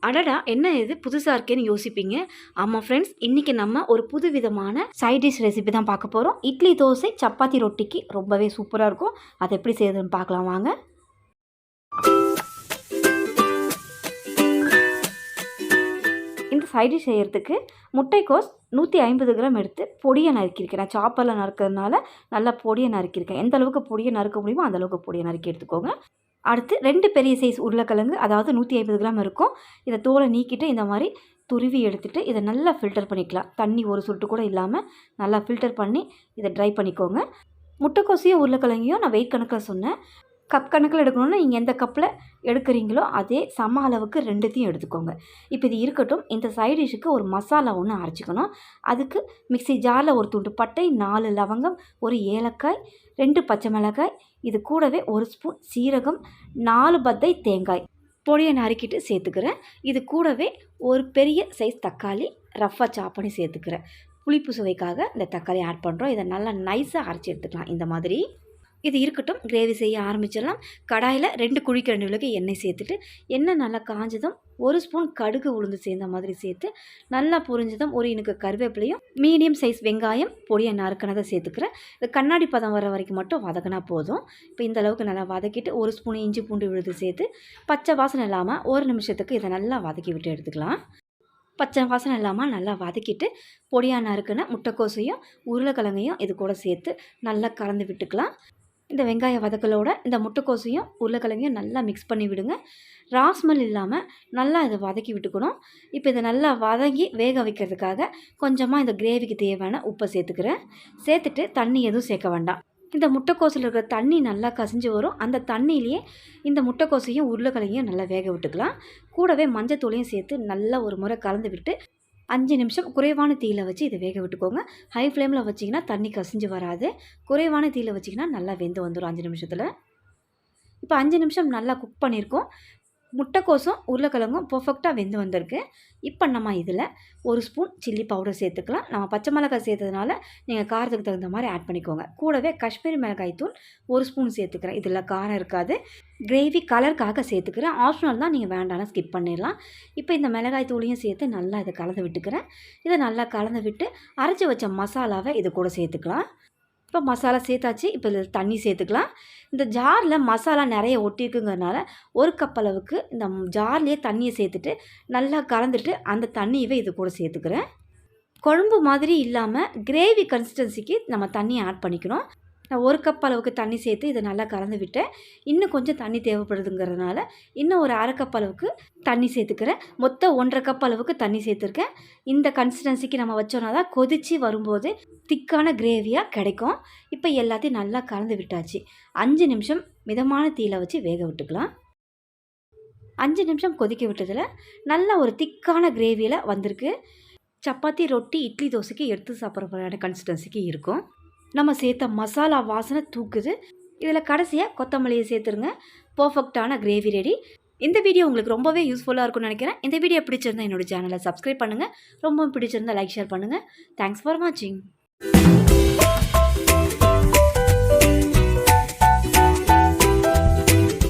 அடடா என்ன இது புதுசாக இருக்கேன்னு யோசிப்பீங்க. ஆமாம் ஃப்ரெண்ட்ஸ், இன்றைக்கி நம்ம ஒரு புது விதமான சைட் டிஷ் ரெசிபி தான் பார்க்க போகிறோம். இட்லி, தோசை, சப்பாத்தி, ரொட்டிக்கு ரொம்பவே சூப்பராக இருக்கும். அதை எப்படி செய்யுதுன்னு பார்க்கலாம் வாங்க. இந்த சைட் டிஷ் செய்கிறதுக்கு முட்டைக்கோஸ் 150 கிராம் எடுத்து பொடியை நறுக்கியிருக்கேன். நான் சாப்பரில் நறுக்கிறதுனால நல்லா பொடியை நறுக்கியிருக்கேன். எந்த அளவுக்கு பொடியை நறுக்க முடியுமோ அந்தளவுக்கு பொடியை நறுக்கி எடுத்துக்கோங்க. அடுத்து 2 பெரிய சைஸ் உருளைக்கிழங்கு, அதாவது 150 கிராம் இருக்கும். இதை தோலை நீக்கிட்டு இந்த மாதிரி துருவி எடுத்துகிட்டு இதை நல்லா ஃபில்டர் பண்ணிக்கலாம். தண்ணி ஒரு சொட்டு கூட இல்லாமல் நல்லா ஃபில்டர் பண்ணி இதை ட்ரை பண்ணிக்கோங்க. முட்டைக்கோசையும் உருளைக்கிழங்கையும் நான் வெயிட் கணக்கில் சொன்னேன். கப் கணக்கில் எடுக்கணும்னா நீங்கள் எந்த கப்பில் எடுக்கிறீங்களோ அதே சம அளவுக்கு 2த்தையும் எடுத்துக்கோங்க. இப்போ இது இருக்கட்டும். இந்த சைட் டிஷ்ஷுக்கு ஒரு மசாலா ஒன்று அரைச்சிக்கணும். அதுக்கு மிக்ஸி ஜாரில் ஒரு துண்டு பட்டை, 4 லவங்கம், ஒரு ஏலக்காய், 2 பச்சை மிளகாய், இது கூடவே 1 ஸ்பூன் சீரகம், 4 பத்தை தேங்காய் பொடியை நறுக்கிட்டு சேர்த்துக்கிறேன். இது கூடவே ஒரு பெரிய சைஸ் தக்காளி ரஃப்பாக சாப் பண்ணி சேர்த்துக்கிறேன். புளிப்பு சுவைக்காக இந்த தக்காளி ஆட் பண்ணுறோம். இதை நல்லா நைஸாக அரைச்சி எடுத்துக்கலாம். இந்த மாதிரி இது இருக்கட்டும். கிரேவி செய்ய ஆரம்பிச்சிடலாம். கடாயில் 2 குழிக்கரண்டி அளவுக்கு எண்ணெய் சேர்த்துட்டு எண்ணெய் நல்லா காஞ்சதும் 1 ஸ்பூன் கடுகு உளுந்து சேர்ந்த மாதிரி சேர்த்து நல்லா பொரிஞ்சதும் ஒரு இனுக்கு கருவேப்பிலையும் மீடியம் சைஸ் வெங்காயம் பொடியை நறுக்கினதை சேர்த்துக்கிறேன். இது கண்ணாடி பதம் வர வரைக்கும் மட்டும் வதக்கினா போதும். இப்போ இந்த அளவுக்கு நல்லா வதக்கிட்டு 1 ஸ்பூன் இஞ்சி பூண்டு விழுது சேர்த்து பச்சை வாசனை இல்லாமல் 1 நிமிஷத்துக்கு இதை நல்லா வதக்கி விட்டு எடுத்துக்கலாம். பச்சை வாசனை இல்லாமல் நல்லா வதக்கிட்டு பொடியாக நறுக்கின முட்டைக்கோசையும் உருளைக்கிழங்கையும் இது கூட சேர்த்து நல்லா கலந்து விட்டுக்கலாம். இந்த வெங்காய வதக்கலோட இந்த முட்டைக்கோசையும் உருளைக்கிழங்கையும் நல்லா மிக்ஸ் பண்ணி விடுங்க. ராஸ்மல் இல்லாமல் நல்லா இதை வதக்கி விட்டுக்கணும். இப்போ இதை நல்லா வதங்கி வேக வைக்கிறதுக்காக கொஞ்சமாக இந்த கிரேவிக்கு தேவையான உப்பை சேர்த்துக்கிறேன். சேர்த்துட்டு தண்ணி எதுவும் சேர்க்க வேண்டாம். இந்த முட்டைக்கோசில் இருக்கிற தண்ணி நல்லா கசிஞ்சு வரும். அந்த தண்ணியிலேயே இந்த முட்டைக்கோசையும் உருளைக்கிழங்கையும் நல்லா வேக விட்டுக்கலாம். கூடவே மஞ்சத்தூளையும் சேர்த்து நல்லா ஒரு முறை கலந்து விட்டு 5 நிமிஷம் குறைவான தீயில் வச்சு இதை வேக விட்டுக்கோங்க. ஹை ஃப்ளேமில் வச்சிங்கன்னா தண்ணி கசிஞ்சு வராது. குறைவான தீயில் வச்சிங்கன்னா நல்லா வெந்து வந்துடும் 5 நிமிஷத்தில். இப்போ 5 நிமிஷம் நல்லா குக் பண்ணியிருக்கோம். முட்டைக்கோசும் உருளைக்கிழங்கும் பர்ஃபெக்டாக வெந்து வந்திருக்கு. இப்போ நம்ம இதில் 1 ஸ்பூன் சில்லி பவுடர் சேர்த்துக்கலாம். நம்ம பச்சை மிளகாய் சேர்த்ததுனால நீங்கள் காரத்துக்கு தகுந்த மாதிரி ஆட் பண்ணிக்கோங்க. கூடவே காஷ்மீரி மிளகாய் தூள் 1 ஸ்பூன் சேர்த்துக்கிறேன். இதில் காரம் இருக்காது. கிரேவி கலருக்காக சேர்த்துக்கிறேன். ஆப்ஷனல் தான், நீங்கள் வேண்டாம்னா ஸ்கிப் பண்ணிடலாம். இப்போ இந்த மிளகாய் தூளையும் சேர்த்து நல்லா இதை கலந்து விட்டுக்கிறேன். இதை நல்லா கலந்து விட்டு அரைச்சி வச்ச மசாலாவை இது கூட சேர்த்துக்கலாம். இப்போ மசாலா சேர்த்தாச்சு. இப்போ இதில் தண்ணி சேர்த்துக்கலாம். இந்த ஜாரில் மசாலா நிறைய ஒட்டியிருக்குங்கிறதுனால 1 கப் அளவுக்கு இந்த ஜார்லேயே தண்ணியை சேர்த்துட்டு நல்லா கலந்துட்டு அந்த தண்ணியவே இது கூட சேர்த்துக்கிறேன். குழம்பு மாதிரி இல்லாமல் கிரேவி கன்சிஸ்டன்சிக்கு நம்ம தண்ணியை ஆட் பண்ணிக்கணும். நான் 1 கப் அளவுக்கு தண்ணி சேர்த்து இதை நல்லா கலந்து விட்டேன். இன்னும் கொஞ்சம் தண்ணி தேவைப்படுதுங்கிறதுனால இன்னும் ஒரு 1/2 கப் அளவுக்கு தண்ணி சேர்த்துக்கிறேன். மொத்தம் 1.5 கப் அளவுக்கு தண்ணி சேர்த்துருக்கேன். இந்த கன்சிஸ்டன்சிக்கு நம்ம வச்சோன்னா தான் கொதித்து வரும்போது திக்கான கிரேவியாக கிடைக்கும். இப்போ எல்லாத்தையும் நல்லா கலந்து விட்டாச்சு. 5 நிமிஷம் மிதமான தீயில் வச்சு வேக விட்டுக்கலாம். 5 நிமிஷம் கொதிக்க விட்டதில் நல்ல ஒரு திக்கான கிரேவியில் வந்திருக்கு. சப்பாத்தி, ரொட்டி, இட்லி, தோசைக்கு எடுத்து சாப்பிட்ற கன்சிஸ்டன்சிக்கு இருக்கும். நம்ம சேர்த்த மசாலா வாசனை தூக்குது. இதில் கடைசியாக கொத்தமல்லியை சேர்த்துருங்க. பர்ஃபெக்டான கிரேவி ரெடி. இந்த வீடியோ உங்களுக்கு ரொம்பவே யூஸ்ஃபுல்லாக இருக்கும்னு நினைக்கிறேன். இந்த வீடியோ பிடிச்சிருந்தால் என்னோடய சேனலை சப்ஸ்கிரைப் பண்ணுங்கள். ரொம்ப பிடிச்சிருந்தால் லைக், ஷேர் பண்ணுங்கள். தேங்க்ஸ் ஃபார் வாட்சிங்.